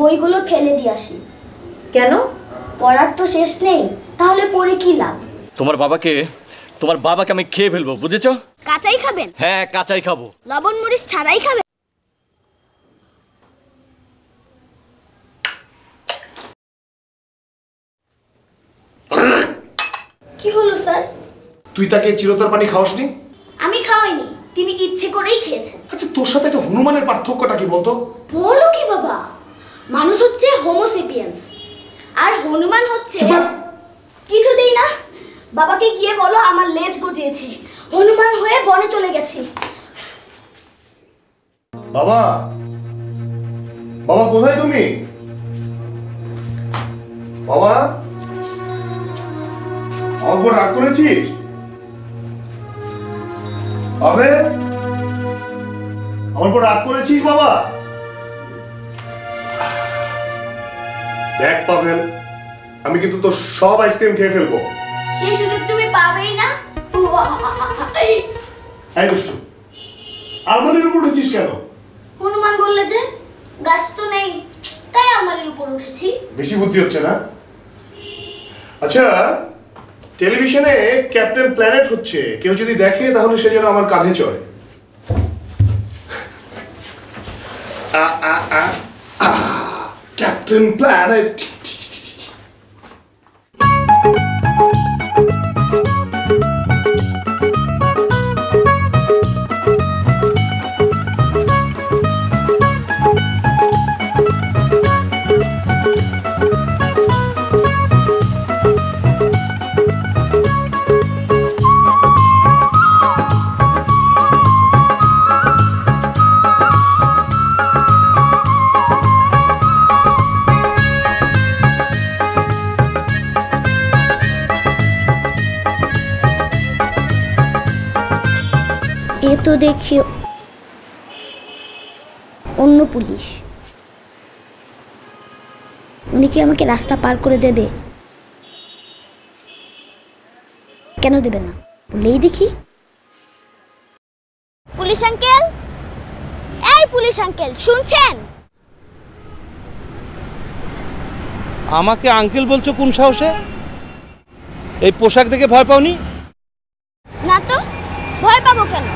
বইগুলো ফেলে দিয়ে আসি। কেন? পড়ার তো শেষ নেই, তাহলে পড়ে কি লাভ? তোমার বাবাকে আমি খেয়ে ফেলবো, বুঝেছো? কাঁচাই খাবেন? হ্যাঁ, কাঁচাই খাবো। লবণ মরিচ ছাড়াই খাবেন? কি হলো স্যার? তুই তাকে চিরতর পানি খাওয়াসনি? আমি খাওয়াইনি, তিনি ইচ্ছে করেই খেয়েছেন। আচ্ছা, তোর সাথে একটা হনুমানের পার্থক্যটা কি বলতো? বলো কি বাবা, মানুষ হচ্ছে হোমোসেপিয়েন্স আর হনুমান হচ্ছে কিছুতেই না। বাবাকে গিয়ে বলো আমার লেজ গজিয়েছে, হনুমান হয়ে বনে চলে গেছি। বাবা, বাবা কোথায় তুমি? বাবা, আমার উপর রাগ করেছিস? আবে, আমার উপর রাগ করেছিস বাবা? দেখ পাবেল, আমি কিন্তু তোর সব আইসক্রিম খেয়ে ফেলবো। সেই সুযোগ তুমি পাবেই না। এই দুষ্টু, আলমারির উপর উঠেছিস কেন? হনুমান বললে যে, গাছ তো নেই, তাই আলমারির উপর উঠেছি। বেশি বুদ্ধি হচ্ছে না? আচ্ছা, টেলিভিশনে ক্যাপ্টেন প্ল্যানেট হচ্ছে, কেউ যদি দেখে তাহলে সে যেন আমার কাঁধে চড়ে। Captain planet. এ তো দেখি অন্য পুলিশ। উনি কি আমাকে রাস্তা পার করে দেবে? কেন দেবে না, বলেই দেখি। পুলিশ আঙ্কেল, এই পুলিশ আঙ্কেল, শুনছেন? আমাকে আঙ্কেল বলছো কোন সাহসে? এই পোশাক দেখে ভয় পাওনি? না তো, ভয় পাবো কেন?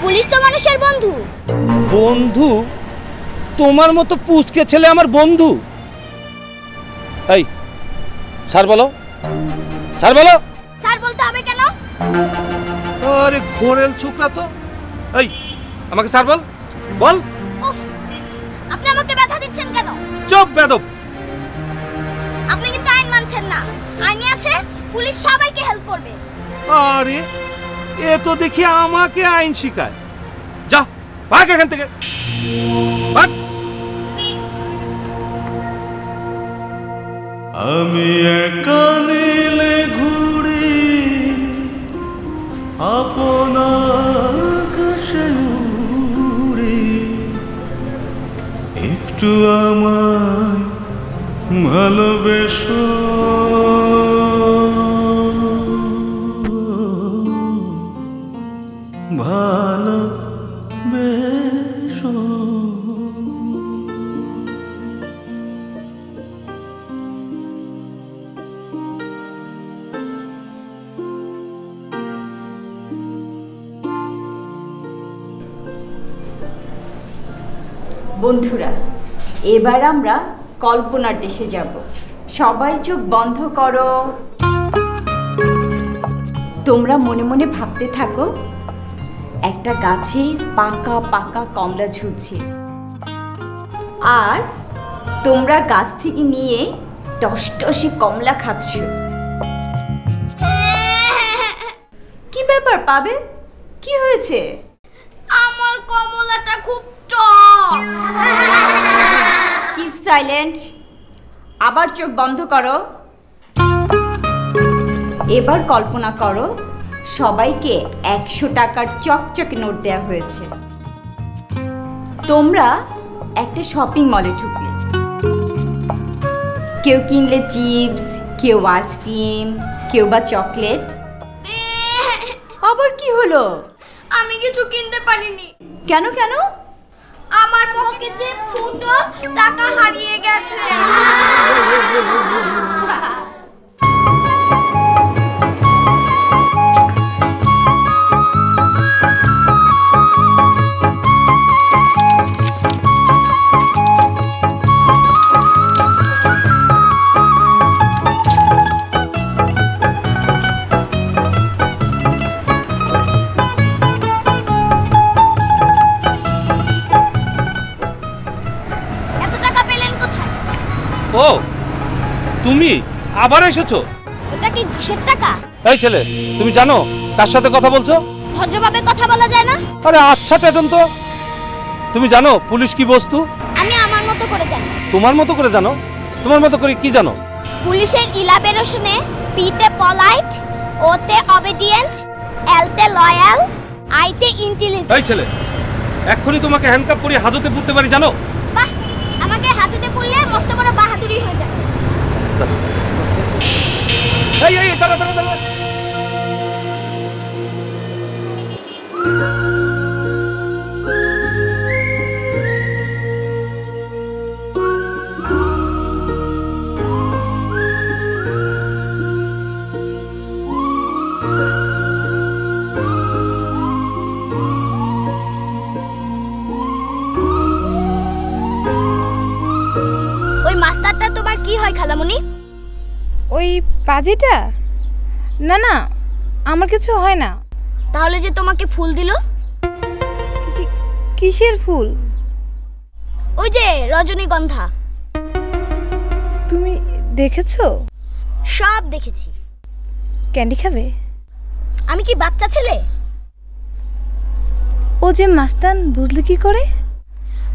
পুলিশ তো মানুষের বন্ধু। বন্ধু? তোমার মতো পুচকে ছেলে আমার বন্ধু? এই স্যার বলো, স্যার বলো। স্যার বলতে হবে কেন? আরে ঘোরেল ছোকরা তো। এই আমাকে স্যার বল, বল। উফ, আপনি আমাকে ব্যথা দিচ্ছেন কেন? চুপ বেদব। আপনি কিন্তু আইন মানছেন না। আইনে আছে পুলিশ সবাইকে হেল্প করবে। আরে এ তো দেখি আমাকে আইন শিখায়। যা ভাগ এখান থেকে, ভাগ। আমি একা নীলে ঘুরি আপনার কাছে উড়ি, একটু আমায় ভালোবেসো, ভালোবেসো। বন্ধুরা, এবার আমরা কল্পনার দেশে যাব। সবাই চোখ বন্ধ করো। তোমরা মনে মনে ভাবতে থাকো, একটা গাছে পাকা পাকা কমলা ঝুলছে, আর তোমরা গাছ থেকে নিয়ে টসটসে কমলা খাচ্ছ। কি ব্যাপার পাবে, কি হয়েছে? আমার কমলাটা খুব টক। Keep silent. আবার চোখ বন্ধ করো। এবার কল্পনা করো, সবাইকে 100 টাকার চকচকে নোট দেওয়া হয়েছে। তোমরা একটা শপিং মলে ঢুকলে। কেউ কিনলে চিপস, কেউ আইসক্রিম, কেউ বা চকলেট। আবার কি হলো? আমি কিছু কিনতে পারিনি। কেন কেন? আমার পকেটে ফুটো টাকা হারিয়ে গেছে। ও তুমি আবার এসেছো? এটা কি ঘুষের টাকা? এই ছেলে, তুমি জানো কার সাথে কথা বলছো? ভদ্রভাবে কথা বলা যায় না? আরে আচ্ছা টেটন তো, তুমি জানো পুলিশ কি বস্তু? আমি আমার মতো করে জানি। তোমার মতো করে জানো? তোমার মতো করে কি জানো? পুলিশের ইলাবোরেশনে পিতে পলাইট, ওতে অবিডিয়েন্ট, এলতে লয়াল, আইতে ইন্টেলিজেন্ট। এই ছেলে, এক্ষুনি তোমাকে হ্যান্ডকাপ পরিয়ে হাজতে পুরতে পারি জানো? বাহ, আমাকে হাজতে পুরলে মস্ত বড় বাহাদুরি হয়ে যায়। এই এই দাঁড়া দাঁড়া দাঁড়া। ওই মাস্টারটা তোমার কি হয় খালামণি? ওই পাজিটা? না না, আমার কিছু হয় না। তাহলে যে তোমাকে ফুল দিল? কিসের ফুল? ওই যে রজনীগন্ধা। তুমি দেখেছো? সব দেখেছি। ক্যান্ডি খাবে? আমি কি বাচ্চা ছেলে? ও যে মাস্তান, বুঝলি কি করে?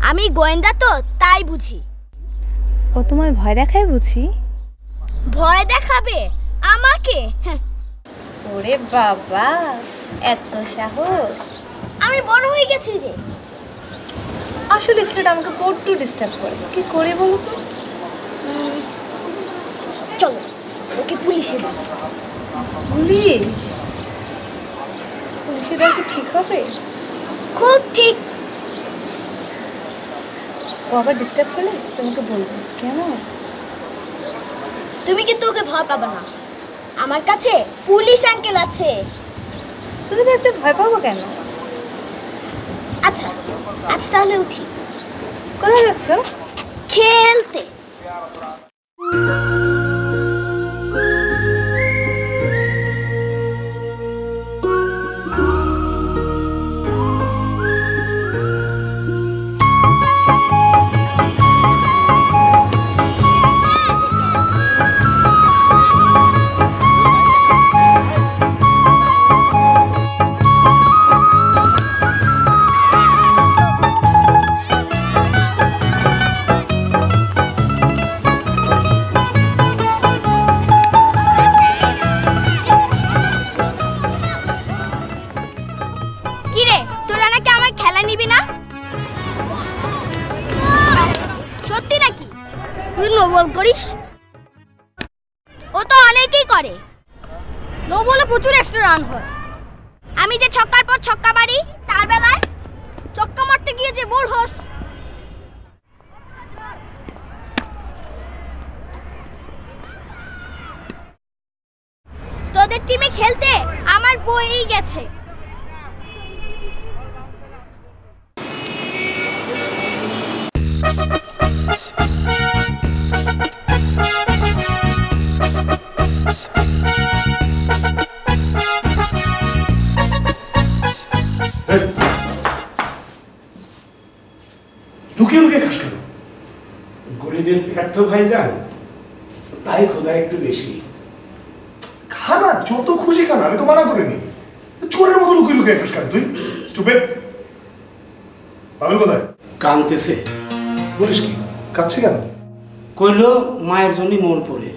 আমি গোয়েন্দা তো, তাই বুঝি। ও তোমায় ভয় দেখায় বুঝি? ভয় দেখাবে আমাকে? ওরে বাবা, এত সাহস! আমি বড় হয়ে গেছি যে। আসলে ছেলেটা আমাকে বড্ড ডিস্টার্ব করে। কি করে বলো তো? চলো ওকে পুলিশে দাও। পুলিশ? পুলিশে দেওয়া কি ঠিক হবে? খুব ঠিক। ও আবার ডিস্টার্ব করলে তোমাকে বলবো, কেমন? তুমি কিন্তু ওকে ভয় পাবে না, আমার কাছে পুলিশ আঙ্কেল আছে। তুমি দেখতে ভয় পাবো কেন? আচ্ছা আজ তাহলে উঠি। কোথায় যাচ্ছ? খেলতে। কিরে, তোরা নাকি আমার খেলা নিবি না? সত্যি নাকি? তুই নো বল করিস? ও তো অনেকেই করে। নো বলে প্রচুর এক্সট্রা রান হয়। আমি যে ছক্কার পর ছক্কা মারি, তার বেলায় ছক্কা মারতে গিয়ে যে বোল্ড হস। তোদের টিমে খেলতে আমার বইই গেছে। লুকিয়ে লুকিয়ে খাস কেন? গরিবের পেট তো ভাইজান, তাই খোদা একটু বেশি। খানা যত খুশি খানা, আমি তো মানা করিনি। চোরের মতো লুকিয়ে লুকিয়ে খাস কেন তুই? স্টুপিড। পাবেল কোথায়? কানতেছে। বলিস কি? কাচ্ছে কেন? কইল মায়ের জন্য মন পড়ে,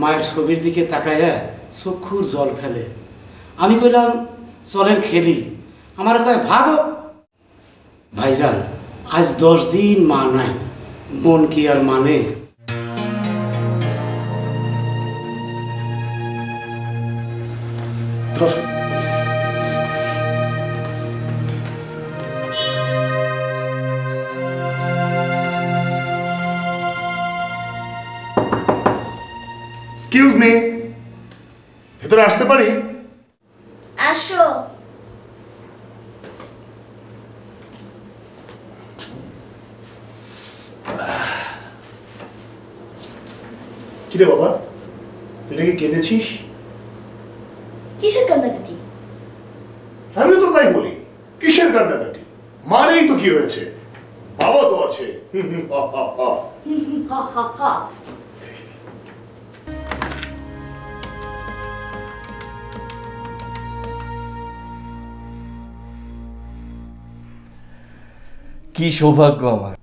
মায়ের ছবির দিকে তাকায়া চক্ষুর জল ফেলে। আমি কইলাম চলেন খেলি। আমার কয় ভাগো। ভাইজান আজ 10 দিন মা নাই, মন কি আর মানে? ধর। এক্সকিউজ মি, ভেতরে আসতে পারি? আসো। কিরে বাবা, তুই নাকি কেঁদেছিস? কিসের কান্নাকাটি? আমিও তো তাই বলি, কিসের কান্নাকাটি? মানেই তো কি হয়েছে, বাবা তো আছে। হা হা হা। হা হা হা। কি সৌভাগ্য আমার।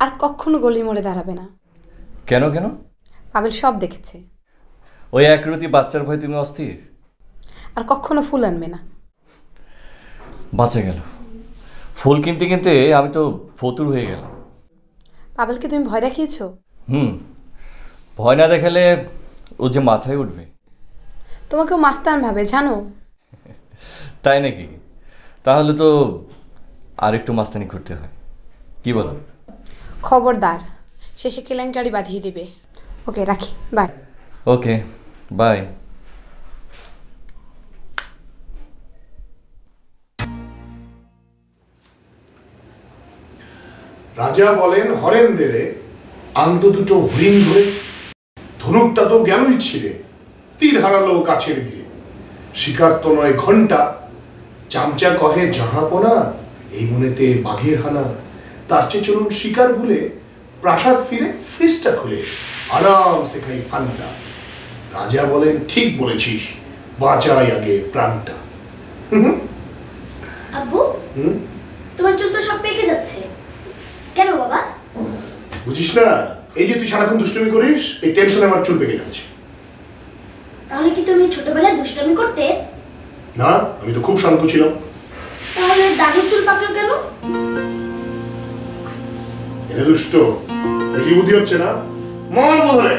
আর কখনো গলি মোড়ে দাঁড়াবে না। কেন কেন? পাবেল সব দেখেছে। ওই একরতি বাচ্চার ভয় তুমি অস্থির? আর কখনো ফুল আনবে না। বাঁচা গেল, ফুল কিনতে কিনতে আমি তো ফতুর হয়ে গেলাম। পাবেলকে তুমি ভয় দেখিয়েছো? ভয় না দেখালে ও যে মাথায় উঠবে। তোমাকেও মাস্তান ভাবে জানো। তাই নাকি? তাহলে তো আর একটু মাস্তানি করতে হয়, কি বলো? খবরদার, শেষে কেলেঙ্কারি বাঁধিয়ে দিবে। ওকে রাখি, বাই। Okay bye. রাজা বলেন হরেন্দেরে, আন্ত দুটো হরিণ ধরে, ধনুকটা তো গেলই ছিঁড়ে, তীর হারালো কাছের গিয়ে, শিকার তো নয় ঘন্টা, চামচা কহে জাহাপনা, এই মনেতে বাঘের হানা, তার চেয়ে চলুন শিকার ভুলে, প্রাসাদ ফিরে ফ্রিজটা খুলে আরাম সে খাই ফান্টা। রাজা বলেন ঠিক বলেছিস, বাঁচাই আগে প্রাণটা। আব্বু, তোমার চুল তো সব পেকে যাচ্ছে কেন বাবা? বুঝিস না, এই যে তুই সারাক্ষণ দুষ্টুমি করিস, এই টেনশনে আমার চুল পেকে যাচ্ছে। তাহলে কি তুমি ছোটবেলায় দুষ্টামি করতে? না, আমি তো খুব শান্ত ছিলাম। তাহলে দাদুর চুল পাকলো কেন? এটা দুষ্ট, বেশি বুদ্ধি হচ্ছে না, মন বোধরে।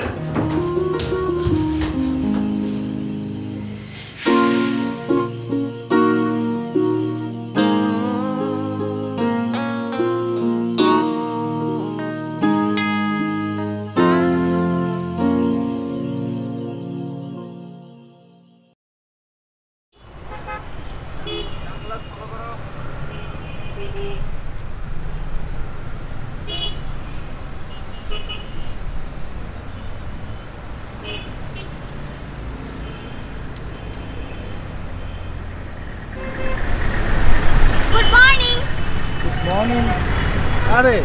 আরে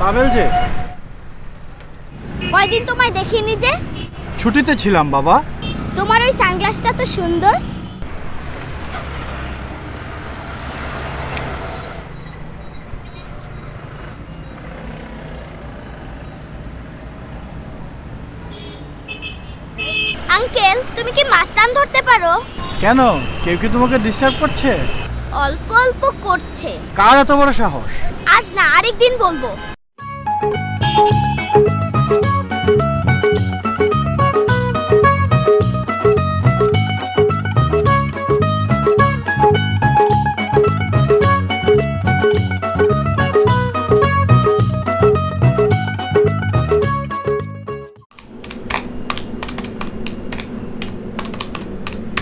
পাবেল যে, কয়দিন তোমায় দেখিনি যে? ছুটিতে ছিলাম বাবা। তোমার ওই সানগ্লাসটা তো সুন্দর। আঙ্কেল, তুমি কি মাস্তান ধরতে পারো? কেন, কেউ কি তোমাকে ডিস্টার্ব করছে? অল্প অল্প করছে। কার এত বড় সাহস? আজ না, আরেকদিন বলবো।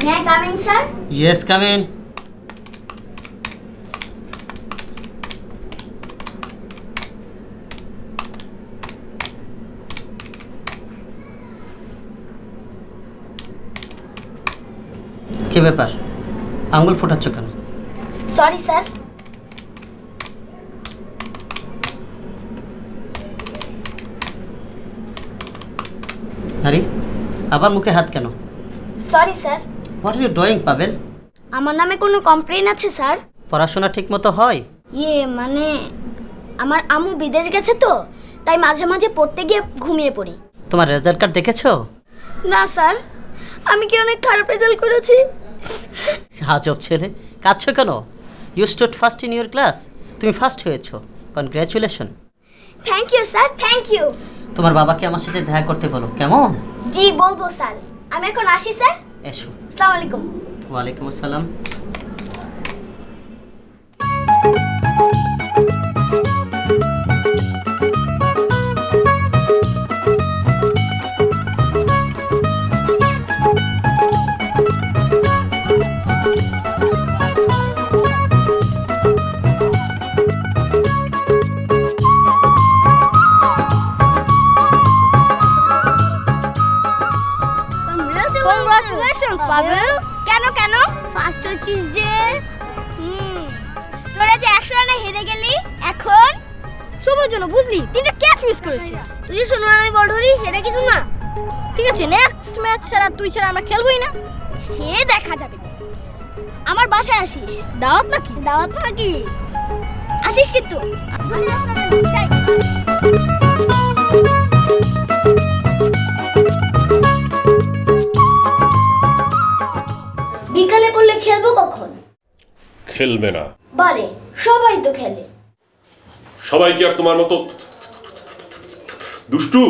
May I come in, sir? Yes, come in. কি ব্যাপার, আঙ্গুল ফোটাচ্ছ কেন? Sorry sir. আরে আবার মুখে হাত কেন? Sorry sir. What are you doing Pabel? আমার নামে কোনো কমপ্লেইন আছে স্যার? পড়াশোনা ঠিকমতো হয়? মানে আমার আম্মু বিদেশ গেছে তো, তাই মাঝে মাঝে পড়তে গিয়ে ঘুমিয়ে পড়ি। তোমার রেজাল্ট কার্ড দেখেছো? না স্যার, আমি কি অনেক খারাপ রেজাল্ট করেছি? আজব ছেলে, কাঁদছো কেন? You stood first in your class, তুমি ফার্স্ট হয়েছো, congratulation. Thank you sir, thank you. তোমার বাবাকে আমার সাথে দেখা করতে বলো, কেমন? জি বলবো স্যার। আমি এখন আসি স্যার। এসো। আসসালামু আলাইকুম। ওয়ালাইকুম আসসালাম। চান্স পাবেল। কেন কেন? ফার্স্ট হয়েছিস যে। তোরা যে 100 রানে হেরে গেলি, এখন সময়ের জন্য বুঝলি 3টা ক্যাচ মিস করেছি। তুই যে 16 রানে বল ধরি সেটা কিছু না। ঠিক আছে, নেক্সট ম্যাচ ছাড়া তুই ছাড়া আমরা খেলবই না। সে দেখা যাবে। আমার বাসায় আসিস। দাওয়াত নাকি? দাওয়াত নাকি? আসিস কিন্তু। বিকালে বললে খেলবো কখন? খেলবে না। বারে সবাই তো খেলে। সবাই কি আর তোমার মতো দুষ্টু?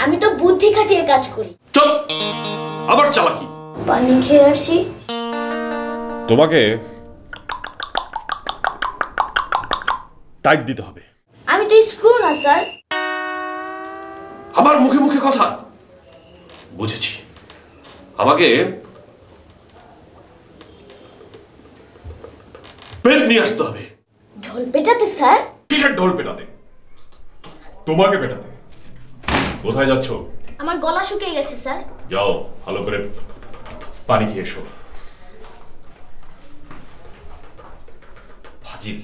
আমি তো বুদ্ধি খাটিয়ে কাজ করি। চুপ! আবার চালাকি। পানি খেয়ে আসি। তোমাকে টাইট দিতে হবে। আমি তো স্ক্রু না স্যার। আবার মুখে মুখে কথা। বুঝেছি, আমাকে পেট নিয়ে আসতে হবে। ঢোল পেটাতে স্যার? কিসের ঢোল পেটাতে? তোমাকে পেটাতে। কোথায় যাচ্ছ? আমার গলা শুকিয়ে গেছে স্যার। যাও, ভালো করে পানি খেয়ে এসো। ফাজিল।